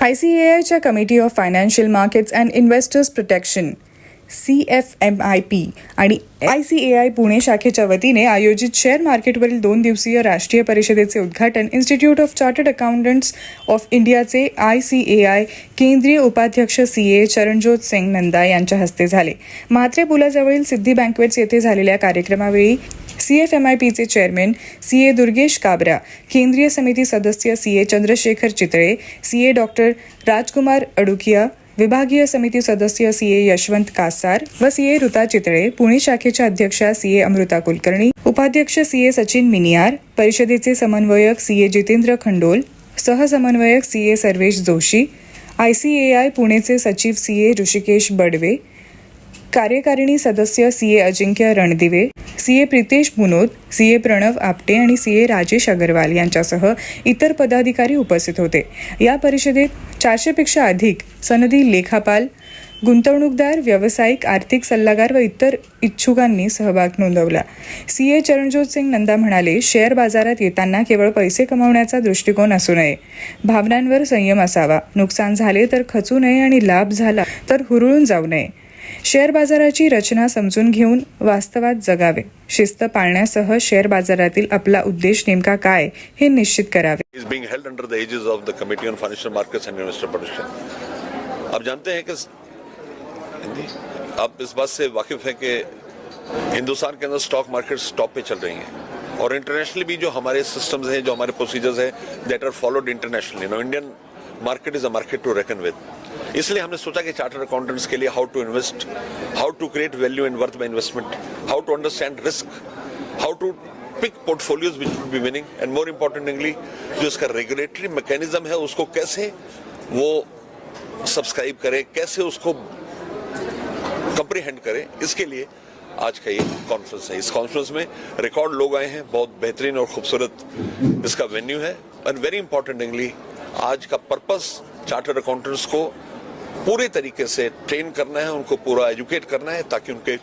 ICAIच्या committee of financial markets and investors protection CFMIP आणि ICAI Pune शाखेच्या वतीने आयोजित शेअर मार्केटवरील 2 दिवसीय राष्ट्रीय परिषदेचे उद्घाटन institute of chartered accountants of इंडियाचे ICAI केंद्रीय उपाध्यक्ष CA चरणजोत सिंग नंदा यांच्या हस्ते झाले. म्हात्रे पुलाजवळील सिद्धी बँक्वेट्स येथे झालेल्या कार्यक्रमावेळी CFMIPचे चेअरमन CA दुर्गेश काबरा, केंद्रीय समिती सदस्य CA Chandrashekhar Chitale, CA doctor Rajkumar Adukia, विभागीय समिती सदस्य CA यशवंत कासार व CA ऋता चितळे, पुणे शाखेच्या अध्यक्षा CA अमृता कुलकर्णी, उपाध्यक्ष CA सचिन मिनियार, परिषदेचे समन्वयक CA Jitendra खंडोल, सहसमन्वयक CA Sarvesh Joshi, ICAI पुणेचे सचिव CA ऋषिकेश बडवे, कार्यकारिणी सदस्य CA अजिंक्य रणदिवे, CA प्रितेश मुनोद, CA प्रणव आपटे आणि CA राजेश अग्रवाल यांच्यासह इतर पदाधिकारी उपस्थित होते. या परिषदेत 400 पेक्षा अधिक सनदी लेखापाल, गुंतवणूकदार, व्यावसायिक, आर्थिक सल्लागार व इतर इच्छुकांनी सहभाग नोंदवला. CA चरणजोत सिंग नंदा म्हणाले, शेअर बाजारात येताना केवळ पैसे कमावण्याचा दृष्टिकोन असू नये. भावनांवर संयम असावा. नुकसान झाले तर खचू नये आणि लाभ झाला तर हुरळून जाऊ नये. शेअर बाजाराची रचना समजून घेऊन वास्तवात जगावे. शिस्त पाळण्यासह शेअर बाजारातील आपला उद्देश नेमका काय हे निश्चित करावे. is being held under the aegis of the Committee on Financial Markets and Investor Protection. आप जानते हैं कि आप इस बात से वाकिफ हैं कि हिंदुस्तान के अंदर स्टॉक मार्केट्स टॉप पे चल रही हैं और इंटरनेशनली भी जो हमारे सिस्टम्स हैं, जो हमारे प्रोसीजर्स हैं, that are followed internationally. No, Indian market is a market to reckon with. इसलिए हमने सोचा कि चार्टर्ड अकाउंटेंट्स के लिए how to invest, how to create value and worth by investment, how to understand risk, how to pick portfolios which will be winning, and more importantly जो इसका regulatory mechanism है उसको कैसे वो सब्सक्राइब करे, कैसे उसको कंप्रीहेंड करे, इसके लिए आज का ये कॉन्फ्रेंस है. इस कॉन्फ्रेंस में रिकॉर्ड लोग आए हैं. बहुत बेहतरीन और खूबसूरत इसका वेन्यू है. एंड वेरी इंपॉर्टेंटली आज का पर्पस चार्टर्ड अकाउंटेंट्स को पूरे तरीके से ट्रेन करना है, उनको पूरा एजुकेट करना है ताकि उनके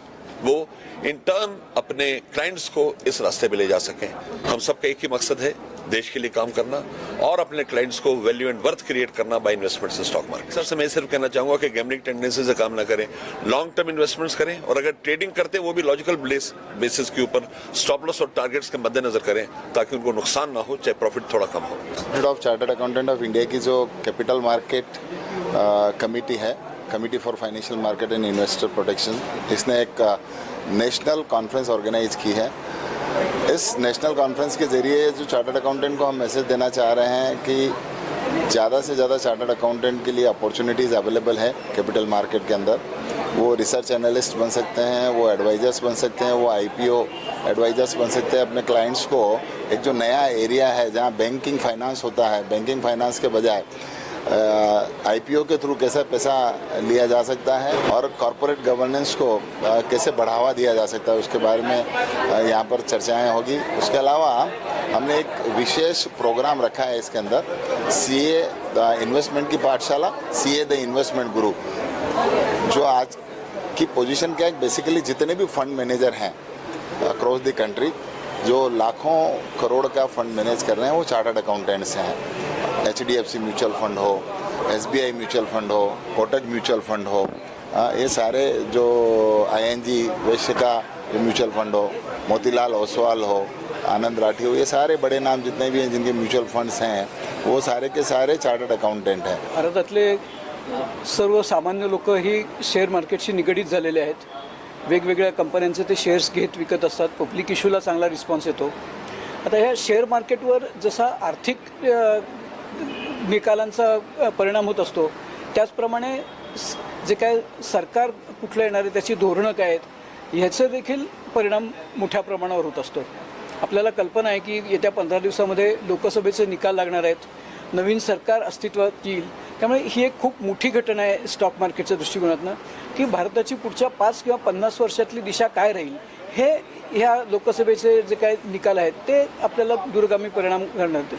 वो इन टर्न अपने क्लाइंट्स को इस रास्ते पे ले जा सकें. हम सबका एक ही मकसद है, देश के लिए काम करना और अपने क्लाइंट्स को वैल्यू एंड वर्थ क्रिएट करना by investments in stock market. Sir से मैं सिर्फ कहना चाहूंगा कि गैम्बलिंग टेंडेंसी से काम ना करें, लॉन्ग टर्म इन्वेस्टमेंट्स करें और अगर ट्रेडिंग करते हैं वो भी लॉजिकल बेसिस के ऊपर स्टॉप लॉस और टारगेट्स के मद्देनजर करें ताकि उनको नुकसान ना हो, चाहे प्रॉफिट थोड़ा कम हो. Institute of chartered accountant of India की जो कैपिटल मार्केट कमेटी है, committee for financial market end investor protection, इसने एक नेशनल कॉन्फ्रेंस ऑर्गेनाइज की है. इस नेशनल कॉन्फ्रेंस के ज़रिए जो चार्टर्ड अकाउंटेंट को हम मैसेज देना चाह रहे हैं कि ज़्यादा से ज़्यादा चार्टर्ड अकाउंटेंट के लिए अपॉर्चुनिटीज़ अवेलेबल है कैपिटल मार्केट के अंदर. वो रिसर्च एनालिस्ट बन सकते हैं, वो एडवाइज़र्स बन सकते हैं, वो IPO एडवाइज़र्स बन सकते हैं. अपने क्लाइंट्स को एक जो नया एरिया है जहाँ बैंकिंग फाइनेंस होता है, बैंकिंग फाइनेंस के बजाय IPO के थ्रू कैसे पैसा लिया जा सकता है और कॉरपोरेट गवर्नेंस को कैसे बढ़ावा दिया जा सकता है, उसके बारे में यहाँ पर चर्चाएं होगी. उसके अलावा हमने एक विशेष प्रोग्राम रखा है इसके अंदर, CA द इन्वेस्टमेंट की पाठशाला, CA द इन्वेस्टमेंट गुरु. जो आज की पोजीशन क्या है, बेसिकली जितने भी फंड मैनेजर हैं अक्रॉस द कंट्री, जो लाखों करोड़ का फंड मैनेज कर रहे हैं, वो चार्टर्ड अकाउंटेंट्स हैं. HDFC म्यूचुअल फंड हो, SBI म्यूचुअल फंड हो, कोटक म्यूचुअल फंड हो, ये सारे जो ING वैश्य का जो म्यूचुअल फंड हो, मोतीलाल ओसवाल हो, आनंद राठी हो, ये सारे बड़े नाम जितने भी हैं जिनके म्युच्युअल फंड्स हैं, वो सारे के सारे चार्टर्ड अकाउंटंट हैं. भारतातले सर्वसामान्य लोक ही शेअर मार्केटशी निगडीत झालेले आहेत. वेगवेगळ्या कंपन्यांचे ते शेअर्स घेत विकत असतात. पब्लिक इश्यूला चांगला रिस्पॉन्स येतो. आता ह्या शेअर मार्केटवर जसा आर्थिक निकालांचा परिणाम होत असतो, त्याचप्रमाणे जे काय सरकार कुठलं येणार आहे, त्याची धोरणं काय आहेत, ह्याचं देखील परिणाम मोठ्या प्रमाणावर होत असतो. आपल्याला कल्पना आहे की येत्या 15 दिवसामध्ये लोकसभेचे निकाल लागणार आहेत, नवीन सरकार अस्तित्वात येईल. त्यामुळे ही एक खूप मोठी घटना आहे स्टॉक मार्केटच्या दृष्टिकोनातून की भारताची पुढच्या 5 किंवा 50 वर्षातली दिशा काय राहील, हे ह्या लोकसभेचे जे काय निकाल आहेत ते आपल्याला दूरगामी परिणाम करणार.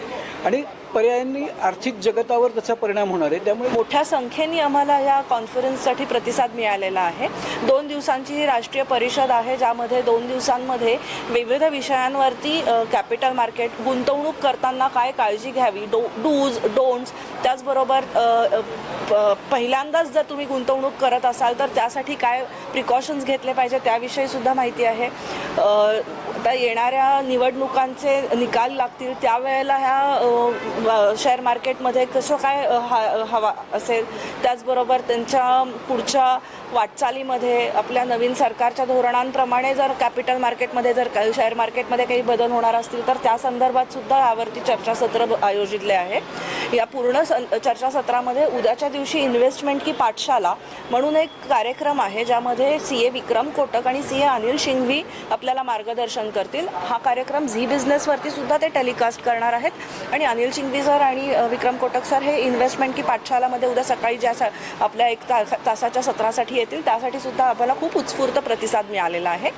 आणि पर्यायांनी आर्थिक जगतावर त्याचा परिणाम होणार आहे. त्यामुळे मोठ्या संख्येने आम्हाला या कॉन्फरन्ससाठी प्रतिसाद मिळालेला आहे. 2 दिवसांची ही राष्ट्रीय परिषद आहे, ज्यामध्ये 2 दिवसांमध्ये विविध विषयांवरती कॅपिटल मार्केट, गुंतवणूक करताना काय काळजी घ्यावी, डूज डोंट्स, त्याचबरोबर पहिल्यांदाच जर तुम्ही गुंतवणूक करत असाल तर त्यासाठी काय प्रिकॉशन्स घेतले पाहिजे त्याविषयी सुद्धा माहिती आहे. आता येणाऱ्या निवडणुकांचे निकाल लागतील त्यावेळेला ह्या शेअर मार्केटमध्ये कसं काय हवा असेल, त्याचबरोबर त्यांच्या पुढच्या वाटचालीमध्ये आपल्या नवीन सरकारच्या धोरणांप्रमाणे जर कॅपिटल मार्केटमध्ये जर शेअर मार्केटमध्ये काही बदल होणार असतील तर त्या संदर्भात सुद्धा यावरती चर्चासत्र आयोजितले आहे. या पूर्ण चर्चासत्रामध्ये उद्याच्या दिवशी इन्व्हेस्टमेंट की पाठशाला म्हणून एक कार्यक्रम आहे, ज्यामध्ये CA विक्रम कोटक आणि CA अनिल शिंघवी आपल्याला मार्गदर्शन करतील. हा कार्यक्रम झी बिझनेसवरती सुद्धा ते टेलिकास्ट करणार आहेत आणि अनिल शिंघवी सर आणि विक्रम कोटक सर हे इन्व्हेस्टमेंट की पाठशालामध्ये उद्या सकाळी ज्या आपल्या 1 तासाच्या सत्रासाठी येतील त्यासाठी सुद्धा आम्हाला खूप उत्स्फूर्त प्रतिसाद मिळालेला आहे.